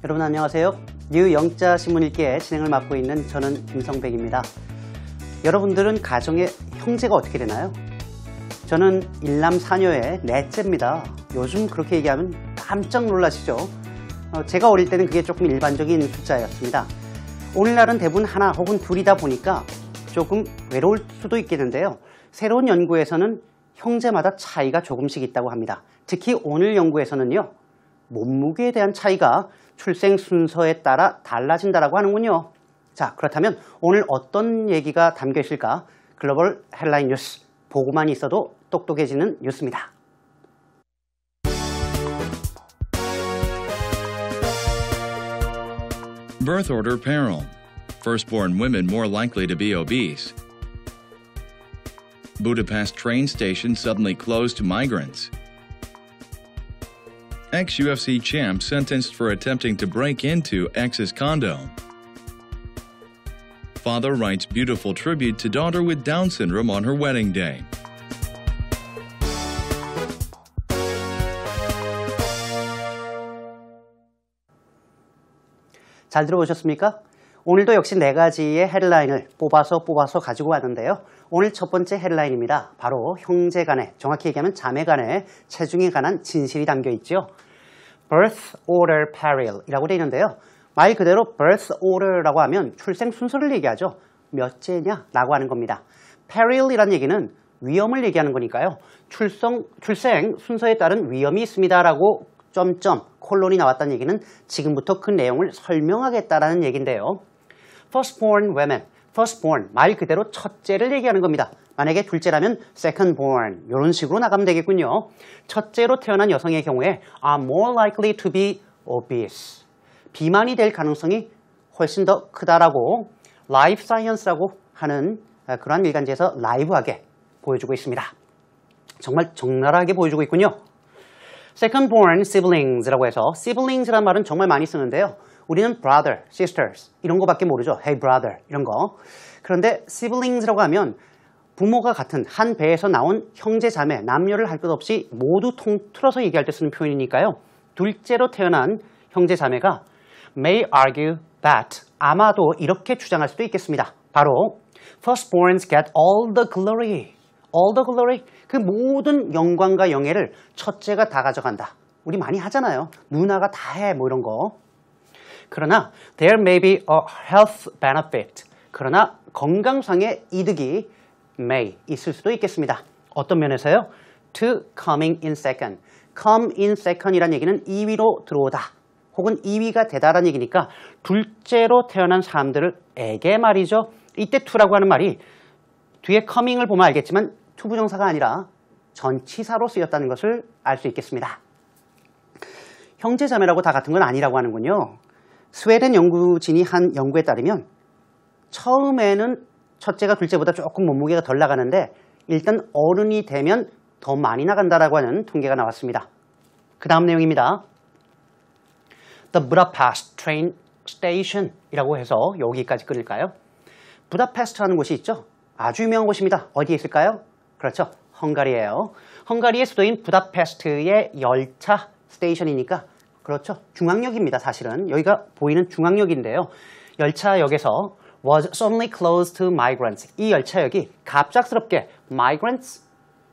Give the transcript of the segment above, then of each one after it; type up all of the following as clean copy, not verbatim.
여러분 안녕하세요. 뉴 영자 신문 읽기의 진행을 맡고 있는 저는 김성백입니다. 여러분들은 가정에 형제가 어떻게 되나요? 저는 일남 사녀의 넷째입니다. 요즘 그렇게 얘기하면 깜짝 놀라시죠? 제가 어릴 때는 그게 조금 일반적인 숫자였습니다. 오늘날은 대부분 하나 혹은 둘이다 보니까 조금 외로울 수도 있겠는데요. 새로운 연구에서는 형제마다 차이가 조금씩 있다고 합니다. 특히 오늘 연구에서는요, 몸무게에 대한 차이가 출생 순서에 따라 달라진다고 하는군요. 자, 그렇다면 오늘 어떤 얘기가 담겨 있을까? 글로벌 헬라인 뉴스, 보고만 있어도 똑똑해지는 뉴스입니다. Birth order peril. Firstborn women more likely to be obese. Budapest train station suddenly closed to migrants. Ex-UFC champ sentenced for attempting to break into ex's condo. Father writes beautiful tribute to daughter with Down syndrome on her wedding day. 잘 들어보셨습니까? 오늘도 역시 4가지의 헤드라인을 뽑아서 가지고 왔는데요. 오늘 첫 번째 헤드라인입니다. 바로 형제 간의, 정확히 얘기하면 자매 간의 체중에 관한 진실이 담겨 있죠. Birth order peril이라고 되어 있는데요. 말 그대로 birth order라고 하면 출생 순서를 얘기하죠. 몇째냐 라고 하는 겁니다. peril이라는 얘기는 위험을 얘기하는 거니까요. 출생 순서에 따른 위험이 있습니다 라고 콜론이 나왔다는 얘기는 지금부터 그 내용을 설명하겠다라는 얘기인데요. Firstborn women, firstborn 말 그대로 첫째를 얘기하는 겁니다. 만약에 둘째라면 secondborn 이런 식으로 나가면 되겠군요. 첫째로 태어난 여성의 경우에 are more likely to be obese. 비만이 될 가능성이 훨씬 더 크다라고 Life Science라고 하는 그러한 일간지에서 라이브하게 보여주고 있습니다. 정말 적나라하게 보여주고 있군요. Secondborn siblings라고 해서 siblings라는 말은 정말 많이 쓰는데요. 우리는 brother, sisters 이런 거밖에 모르죠. Hey brother 이런 거. 그런데 siblings라고 하면 부모가 같은 한 배에서 나온 형제 자매, 남녀를 할 것 없이 모두 통틀어서 얘기할 때 쓰는 표현이니까요. 둘째로 태어난 형제 자매가 may argue that 아마도 이렇게 주장할 수도 있겠습니다. 바로 firstborns get all the glory. all the glory. 그 모든 영광과 영예를 첫째가 다 가져간다. 우리 많이 하잖아요. 누나가 다 해 뭐 이런 거. 그러나 there may be a health benefit. 그러나 건강상의 이득이 may 있을 수도 있겠습니다. 어떤 면에서요? To coming in second. come in second이라는 얘기는 2위로 들어오다. 혹은 2위가 되다라는 얘기니까 둘째로 태어난 사람들에게 말이죠. 이때 to라고 하는 말이 뒤에 coming을 보면 알겠지만 투부정사가 아니라 전치사로 쓰였다는 것을 알 수 있겠습니다. 형제자매라고 다 같은 건 아니라고 하는군요. 스웨덴 연구진이 한 연구에 따르면 처음에는 첫째가 둘째보다 조금 몸무게가 덜 나가는데 일단 어른이 되면 더 많이 나간다라고 하는 통계가 나왔습니다. 그 다음 내용입니다. The Budapest train station 이라고 해서 여기까지 끌릴까요? 부다페스트라는 곳이 있죠. 아주 유명한 곳입니다. 어디에 있을까요? 그렇죠. 헝가리예요. 헝가리의 수도인 부다페스트의 열차 스테이션이니까 그렇죠. 중앙역입니다. 사실은 여기가 보이는 중앙역인데요. 열차역에서 was suddenly closed to migrants. 이 열차역이 갑작스럽게 migrants,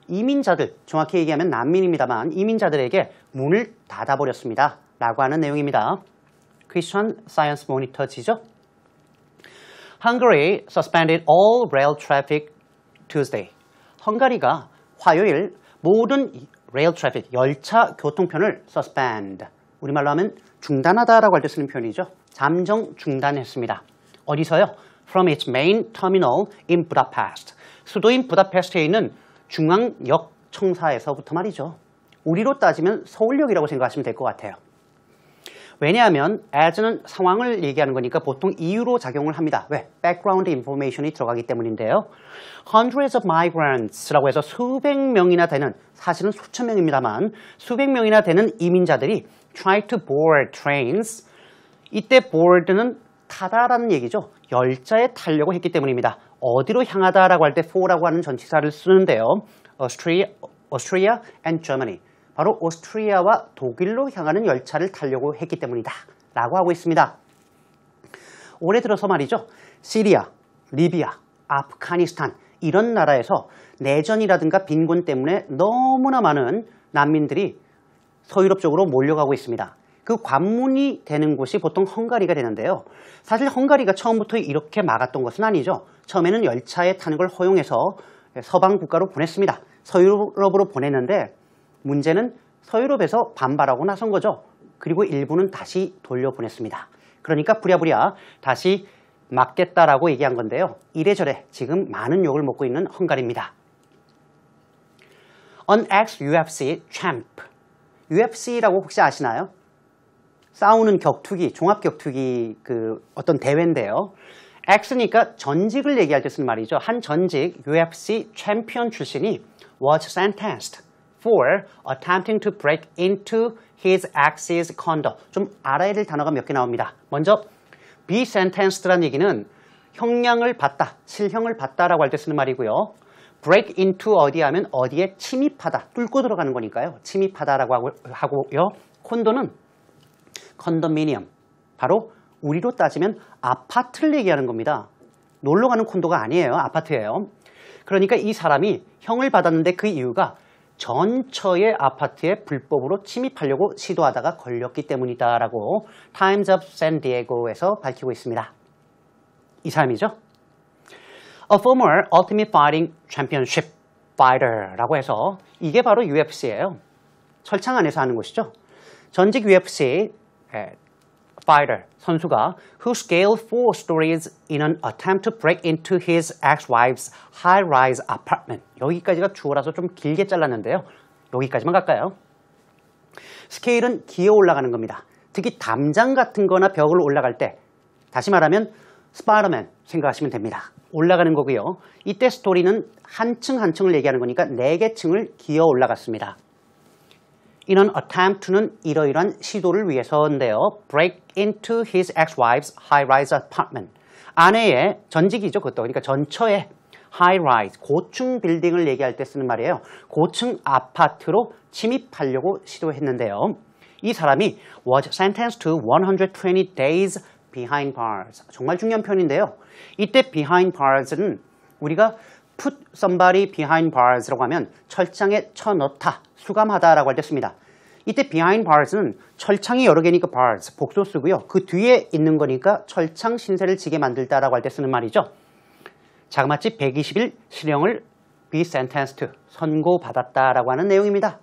이민자들, 정확히 얘기하면 난민입니다만 이민자들에게 문을 닫아버렸습니다. 라고 하는 내용입니다. Christian Science Monitor지죠. Hungary suspended all rail traffic Tuesday. 헝가리가 화요일 모든 rail traffic, 열차 교통편을 suspend, 우리말로 하면 중단하다라고 할 때 쓰는 표현이죠. 잠정 중단했습니다. 어디서요? From its main terminal in Budapest. 수도인 부다페스트에 있는 중앙역 청사에서부터 말이죠. 우리로 따지면 서울역이라고 생각하시면 될 것 같아요. 왜냐하면 as는 상황을 얘기하는 거니까 보통 이유로 작용을 합니다. 왜? background information이 들어가기 때문인데요. Hundreds of migrants라고 해서 수백 명이나 되는, 사실은 수천 명입니다만 수백 명이나 되는 이민자들이 try to board trains. 이때 board는 타다라는 얘기죠. 열차에 타려고 했기 때문입니다. 어디로 향하다라고 할 때 for라고 하는 전치사를 쓰는데요. Austria and Germany. 바로 오스트리아와 독일로 향하는 열차를 타려고 했기 때문이다 라고 하고 있습니다. 올해 들어서 말이죠. 시리아, 리비아, 아프가니스탄 이런 나라에서 내전이라든가 빈곤 때문에 너무나 많은 난민들이 서유럽 쪽으로 몰려가고 있습니다. 그 관문이 되는 곳이 보통 헝가리가 되는데요. 사실 헝가리가 처음부터 이렇게 막았던 것은 아니죠. 처음에는 열차에 타는 걸 허용해서 서방 국가로 보냈습니다. 서유럽으로 보냈는데 문제는 서유럽에서 반발하고 나선 거죠. 그리고 일부는 다시 돌려보냈습니다. 그러니까 부랴부랴 다시 막겠다라고 얘기한 건데요. 이래저래 지금 많은 욕을 먹고 있는 헝가리입니다. An ex-UFC champ. UFC라고 혹시 아시나요? 싸우는 격투기, 종합격투기 어떤 대회인데요. X니까 전직을 얘기할 때 쓰는 말이죠. 한 전직 UFC 챔피언 출신이 was sentenced for attempting to break into his ex's condo. 좀 알아야 될 단어가 몇 개 나옵니다. 먼저 be sentenced라는 얘기는 형량을 받다, 실형을 받다라고 할 때 쓰는 말이고요. break into 어디 하면 어디에 침입하다, 뚫고 들어가는 거니까요. 침입하다라고 하고요. 콘도는 컨도미니엄, 바로 우리로 따지면 아파트를 얘기하는 겁니다. 놀러 가는 콘도가 아니에요. 아파트예요. 그러니까 이 사람이 형을 받았는데 그 이유가 전처의 아파트에 불법으로 침입하려고 시도하다가 걸렸기 때문이다라고 Times of San Diego에서 밝히고 있습니다. 이 사람이죠. A former Ultimate Fighting Championship fighter라고 해서 이게 바로 UFC예요. 철창 안에서 하는 것이죠. 전직 UFC fighter 선수가 who scaled 4 stories in an attempt to break into his ex-wife's high-rise apartment. 여기까지가 주어라서 좀 길게 잘랐는데요. 여기까지만 갈까요? 스케일은 기어 올라가는 겁니다. 특히 담장 같은 거나 벽을 올라갈 때 다시 말하면 스파이더맨 생각하시면 됩니다. 올라가는 거고요. 이때 스토리는 한 층 한 층을 얘기하는 거니까 4개 층을 기어 올라갔습니다. In an attempt to는 이러이러한 시도를 위해서인데요. break into his ex-wife's high-rise apartment. 아내의 전직이죠. 그것도. 그러니까 전처의 high-rise, 고층 빌딩을 얘기할 때 쓰는 말이에요. 고층 아파트로 침입하려고 시도했는데요. 이 사람이 was sentenced to 120 days behind bars. 정말 중요한 표현인데요. 이때 behind bars는 우리가 put somebody behind bars라고 하면 철장에 쳐넣다, 수감하다라고 할 때 씁니다. 이때 behind bars는 철창이 여러 개니까 bars, 복수 쓰고요. 그 뒤에 있는 거니까 철창 신세를 지게 만들다라고 할 때 쓰는 말이죠. 자그마치 120일 실형을 be sentenced, 선고받았다라고 하는 내용입니다.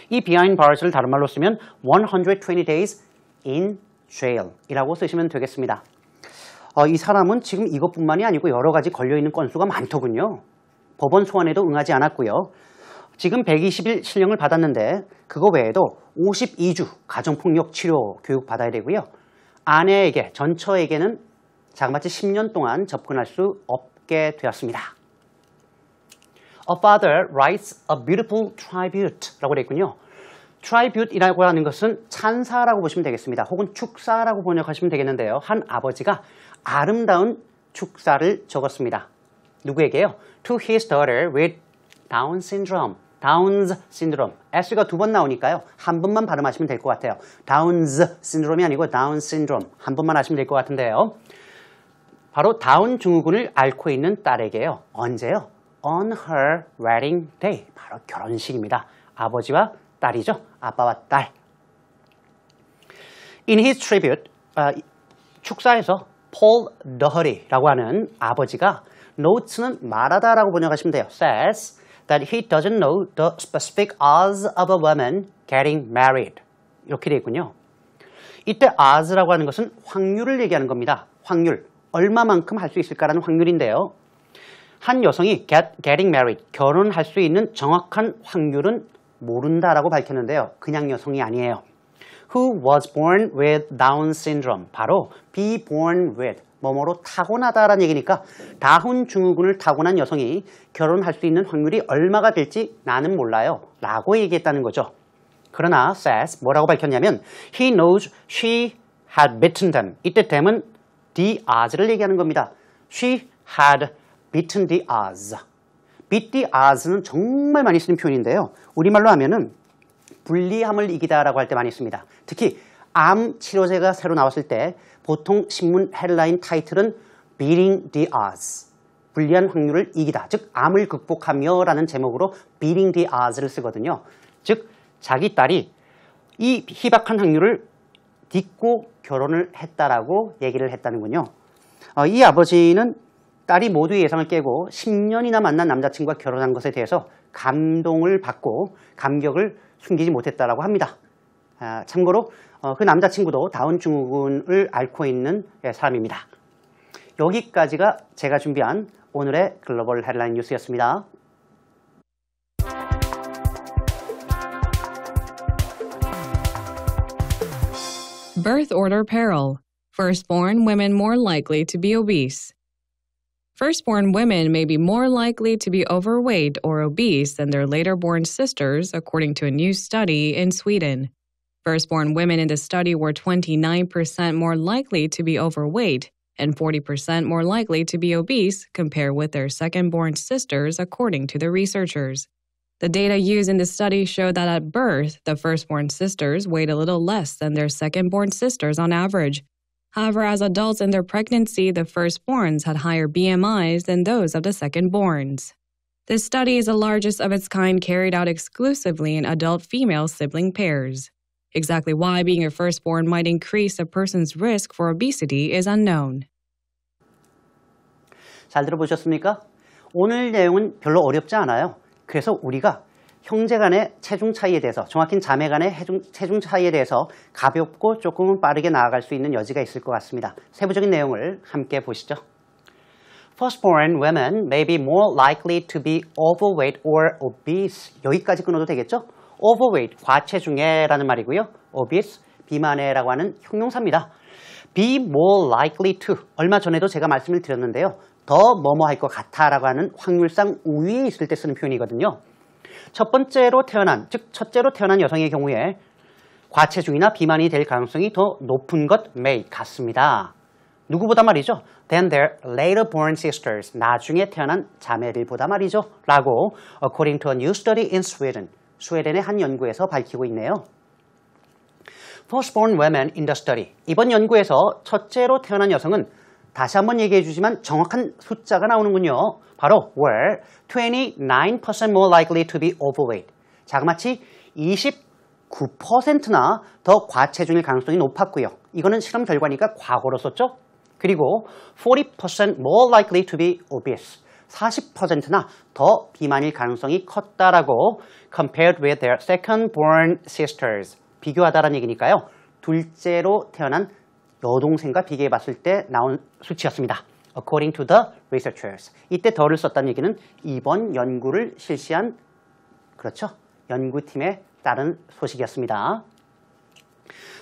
이 behind bars를 다른 말로 쓰면 120 days in jail 이라고 쓰시면 되겠습니다. 이 사람은 지금 이것뿐만이 아니고 여러 가지 걸려있는 건수가 많더군요. 법원 소환에도 응하지 않았고요. 지금 120일 실형을 받았는데 그거 외에도 52주 가정폭력 치료 교육 받아야 되고요. 아내에게, 전처에게는 자그마치 10년 동안 접근할 수 없게 되었습니다. A father writes a beautiful tribute라고 되어 있군요. tribute이라고 하는 것은 찬사라고 보시면 되겠습니다. 혹은 축사라고 번역하시면 되겠는데요. 한 아버지가 아름다운 축사를 적었습니다. 누구에게요? To his daughter with Down syndrome. Down's syndrome. S가 2번 나오니까요. 한 번만 발음하시면 될 것 같아요. Down's syndrome이 아니고 Down syndrome. 한 번만 하시면 될 것 같은데요. 바로 다운 증후군을 앓고 있는 딸에게요. 언제요? On her wedding day. 바로 결혼식입니다. 아버지와 딸이죠. 아빠와 딸. In his tribute, 축사에서 Paul Doherty라고 하는 아버지가 notes는 말하다라고 번역하시면 돼요. says that he doesn't know the specific odds of a woman getting married. 이렇게 되어 있군요. 이때 odds라고 하는 것은 확률을 얘기하는 겁니다. 확률. 얼마만큼 할 수 있을까라는 확률인데요. 한 여성이 getting married, 결혼할 수 있는 정확한 확률은 모른다라고 밝혔는데요. 그냥 여성이 아니에요. Who was born with Down syndrome. 바로 be born with, 뭐뭐로 타고나다라는 얘기니까 다운 증후군을 타고난 여성이 결혼할 수 있는 확률이 얼마가 될지 나는 몰라요. 라고 얘기했다는 거죠. 그러나 says 뭐라고 밝혔냐면 he knows she had beaten them. 이때 them은 the odds를 얘기하는 겁니다. She had beaten the odds. beat the odds는 정말 많이 쓰는 표현인데요. 우리말로 하면은 불리함을 이기다라고 할 때 많이 씁니다. 특히 암 치료제가 새로 나왔을 때 보통 신문 헤드라인 타이틀은 Beating the Odds, 불리한 확률을 이기다, 즉 암을 극복하며 라는 제목으로 Beating the Odds를 쓰거든요. 즉 자기 딸이 이 희박한 확률을 딛고 결혼을 했다라고 얘기를 했다는군요. 이 아버지는 딸이 모두의 예상을 깨고 10년이나 만난 남자친구와 결혼한 것에 대해서 감동을 받고 감격을 숨기지 못했다라고 합니다. 참고로 그 남자친구도 다운 증후군을 앓고 있는 사람입니다. 여기까지가 제가 준비한 오늘의 글로벌 헤드라인 뉴스였습니다. Birth order peril. Firstborn women more likely to be obese. Firstborn women may be more likely to be overweight or obese than their later-born sisters, according to a new study in Sweden. Firstborn women in the study were 29% more likely to be overweight and 40% more likely to be obese compared with their second-born sisters, according to the researchers. The data used in the study showed that at birth, the firstborn sisters weighed a little less than their second-born sisters on average. However, as adults in their pregnancy, the firstborns had higher BMIs than those of the secondborns. This study is the largest of its kind carried out exclusively in adult female sibling pairs. Exactly why being a firstborn might increase a person's risk for obesity is unknown. 잘 들어보셨습니까? 오늘 내용은 별로 어렵지 않아요. 그래서 우리가 형제 간의 체중 차이에 대해서, 정확히는 자매 간의 체중 차이에 대해서 가볍고 조금은 빠르게 나아갈 수 있는 여지가 있을 것 같습니다. 세부적인 내용을 함께 보시죠. Firstborn women may be more likely to be overweight or obese. 여기까지 끊어도 되겠죠? Overweight, 과체중에라는 말이고요. Obese, 비만해라고 하는 형용사입니다. Be more likely to, 얼마 전에도 제가 말씀을 드렸는데요. 더 뭐뭐 할 것 같아라고 하는 확률상 우위에 있을 때 쓰는 표현이거든요. 첫 번째로 태어난, 즉 첫째로 태어난 여성의 경우에 과체중이나 비만이 될 가능성이 더 높은 것 may 같습니다. 누구보다 말이죠. Than their later born sisters, 나중에 태어난 자매들보다 말이죠. 라고 according to a new study in Sweden, 스웨덴의 한 연구에서 밝히고 있네요. Firstborn women in the study, 이번 연구에서 첫째로 태어난 여성은 다시 한번 얘기해 주지만 정확한 숫자가 나오는군요. 바로 were 29% more likely to be overweight. 자그마치 29%나 더 과체중일 가능성이 높았고요. 이거는 실험 결과니까 과거로 썼죠. 그리고 40% more likely to be obese. 40%나 더 비만일 가능성이 컸다라고 compared with their second-born sisters. 비교하다라는 얘기니까요. 둘째로 태어난 여동생과 비교해 봤을 때 나온 수치였습니다. According to the researchers. 이때 더를 썼다는 얘기는 이번 연구를 실시한, 그렇죠, 연구팀에 따른 소식이었습니다.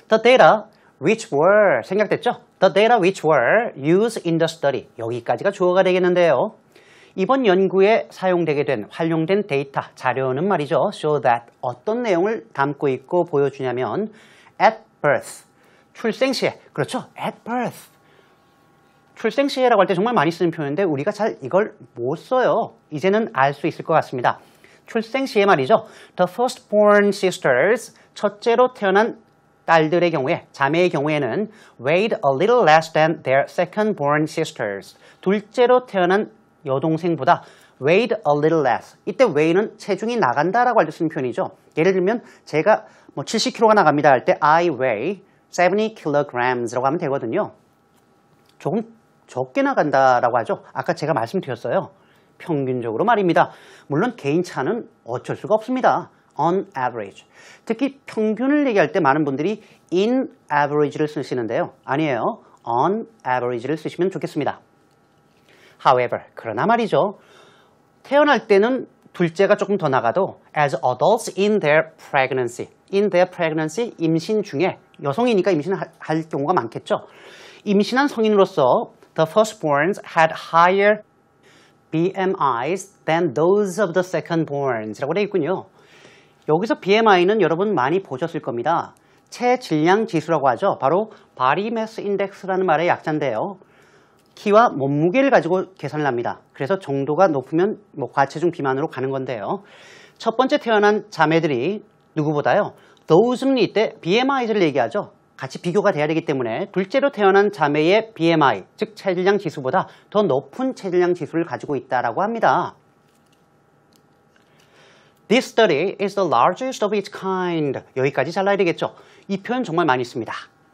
The data which were, 생략됐죠? The data which were used in the study. 여기까지가 주어가 되겠는데요. 이번 연구에 사용되게 된, 활용된 데이터, 자료는 말이죠. show that 어떤 내용을 담고 있고 보여주냐면 at birth, 출생 시에, 그렇죠? at birth. 출생 시에라고 할 때 정말 많이 쓰는 표현인데 우리가 잘 이걸 못 써요. 이제는 알 수 있을 것 같습니다. 출생 시에 말이죠. The firstborn sisters, 첫째로 태어난 딸들의 경우에, 자매의 경우에는 weighed a little less than their second-born sisters. 둘째로 태어난 여동생보다 weighed a little less. 이때 weigh는 체중이 나간다라고 할 때 쓰는 표현이죠. 예를 들면 제가 70kg가 나갑니다 할 때 I weigh 70kgs라고 하면 되거든요. 조금 적게 나간다라고 하죠. 아까 제가 말씀드렸어요. 평균적으로 말입니다. 물론 개인 차는 어쩔 수가 없습니다. On average. 특히 평균을 얘기할 때 많은 분들이 in average를 쓰시는데요. 아니에요. On average를 쓰시면 좋겠습니다. However, 그러나 말이죠. 태어날 때는 둘째가 조금 더 나가도 as adults in their pregnancy, 임신 중에, 여성이니까 임신할 경우가 많겠죠. 임신한 성인으로서 the firstborns had higher BMIs than those of the secondborns 라고 되어 있군요. 여기서 BMI는 여러분 많이 보셨을 겁니다. 체질량 지수라고 하죠. 바로 Body Mass Index라는 말의 약자인데요. 키와 몸무게를 가지고 계산을 합니다. 그래서 정도가 높으면 과체중 비만으로 가는 건데요. 첫 번째 태어난 자매들이 누구보다요. those는 이때 BMI를 얘기하죠. 같이 비교가 돼야 되기 때문에 둘째로 태어난 자매의 BMI, 즉 체질량 지수보다 더 높은 체질량 지수를 가지고 있다라고 합니다. This study is the largest of its kind. 여기까지 잘라야 되겠죠. 이 표현 정말 많이 씁니다.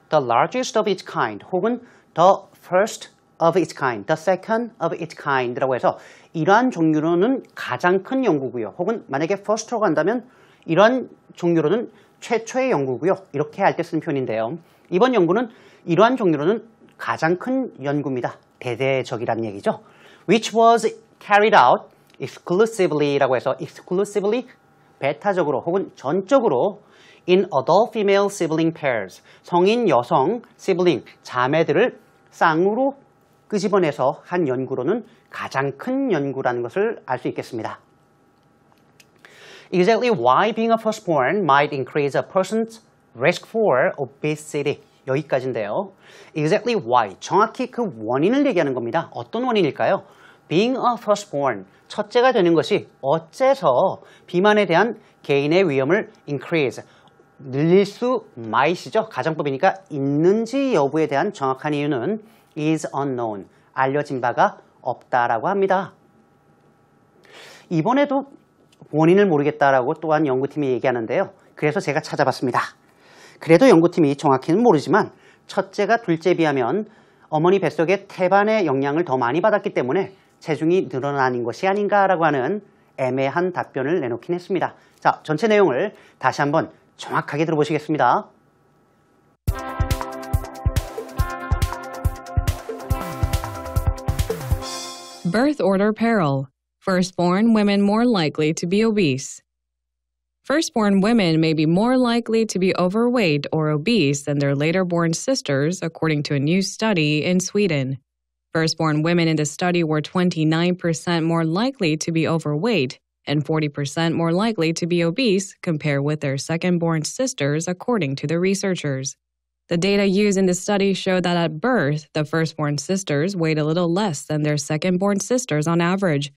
The largest of its kind 혹은 the first of its kind, the second of its kind라고 해서 이러한 종류로는 가장 큰 연구고요. 혹은 만약에 first로 간다면 이러한 종류로는 최초의 연구고요. 이렇게 할 때 쓰는 표현인데요. 이번 연구는 이러한 종류로는 가장 큰 연구입니다. 대대적이라는 얘기죠. Which was carried out exclusively라고 해서 exclusively 배타적으로 혹은 전적으로 in adult female sibling pairs 성인 여성 sibling 자매들을 쌍으로 끄집어내서 한 연구로는 가장 큰 연구라는 것을 알 수 있겠습니다. Exactly why being a firstborn might increase a person's risk for obesity. 여기까지인데요. Exactly why. 정확히 그 원인을 얘기하는 겁니다. 어떤 원인일까요? Being a firstborn. 첫째가 되는 것이 어째서 비만에 대한 개인의 위험을 increase. 늘릴 수 might이죠. 가정법이니까 있는지 여부에 대한 정확한 이유는 is unknown. 알려진 바가 없다라고 합니다. 이번에도 원인을 모르겠다라고 또한 연구팀이 얘기하는데요. 그래서 제가 찾아봤습니다. 그래도 연구팀이 정확히는 모르지만 첫째가 둘째에 비하면 어머니 뱃속에 태반의 영향을 더 많이 받았기 때문에 체중이 늘어나는 것이 아닌가라고 하는 애매한 답변을 내놓긴 했습니다. 자, 전체 내용을 다시 한번 정확하게 들어보시겠습니다. Birth order peril. Firstborn women more likely to be obese. Firstborn women may be more likely to be overweight or obese than their later-born sisters, according to a new study in Sweden. Firstborn women in the study were 29% more likely to be overweight and 40% more likely to be obese compared with their second-born sisters, according to the researchers. The data used in the study showed that at birth, the firstborn sisters weighed a little less than their second-born sisters on average.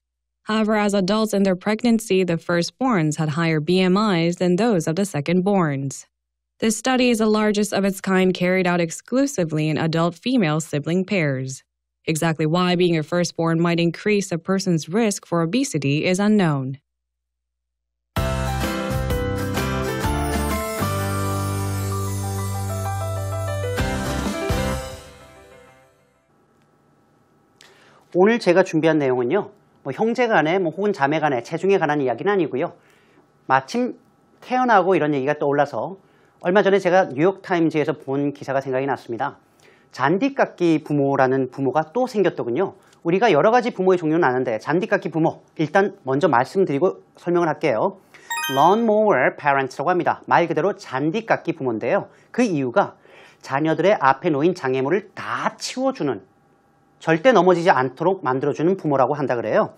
However, as adults in their pregnancy, the firstborns had higher BMIs than those of the secondborns. This study is the largest of its kind carried out exclusively in adult female sibling pairs. Exactly why being a firstborn might increase a person's risk for obesity is unknown. 오늘 제가 준비한 내용은요. 형제간에 혹은 자매간에 체중에 관한 이야기는 아니고요. 마침 태어나고 이런 얘기가 떠올라서 얼마 전에 제가 뉴욕타임즈에서 본 기사가 생각이 났습니다. 잔디깎기 부모라는 부모가 또 생겼더군요. 우리가 여러 가지 부모의 종류는 아는데 잔디깎기 부모 일단 먼저 말씀드리고 설명을 할게요. lawnmower parents라고 합니다. 말 그대로 잔디깎기 부모인데요. 그 이유가 자녀들의 앞에 놓인 장애물을 다 치워주는 절대 넘어지지 않도록 만들어주는 부모라고 한다 그래요.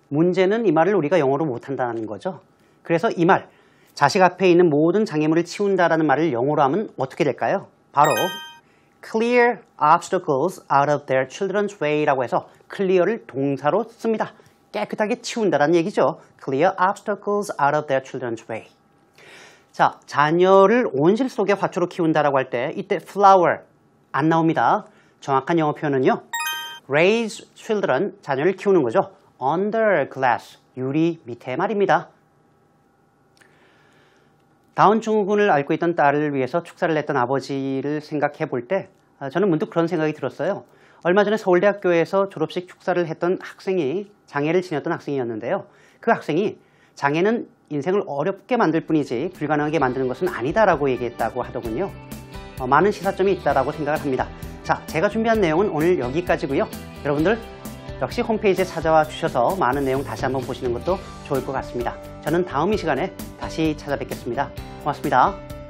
문제는 이 말을 우리가 영어로 못한다는 거죠. 그래서 이 말, 자식 앞에 있는 모든 장애물을 치운다라는 말을 영어로 하면 어떻게 될까요? 바로 clear obstacles out of their children's way라고 해서 clear를 동사로 씁니다. 깨끗하게 치운다라는 얘기죠. clear obstacles out of their children's way. 자, 자녀를 온실 속의 화초로 키운다라고 할 때 이때 flower 안 나옵니다. 정확한 영어 표현은요. raise children, 자녀를 키우는 거죠. under glass, 유리 밑에 말입니다. 다운 증후군을 앓고 있던 딸을 위해서 축사를 했던 아버지를 생각해 볼 때 저는 문득 그런 생각이 들었어요. 얼마 전에 서울대학교에서 졸업식 축사를 했던 학생이 장애를 지녔던 학생이었는데요. 그 학생이 장애는 인생을 어렵게 만들 뿐이지 불가능하게 만드는 것은 아니다라고 얘기했다고 하더군요. 많은 시사점이 있다라고 생각을 합니다. 자, 제가 준비한 내용은 오늘 여기까지고요. 여러분들 역시 홈페이지에 찾아와 주셔서 많은 내용 다시 한번 보시는 것도 좋을 것 같습니다. 저는 다음 이 시간에 다시 찾아뵙겠습니다. 고맙습니다.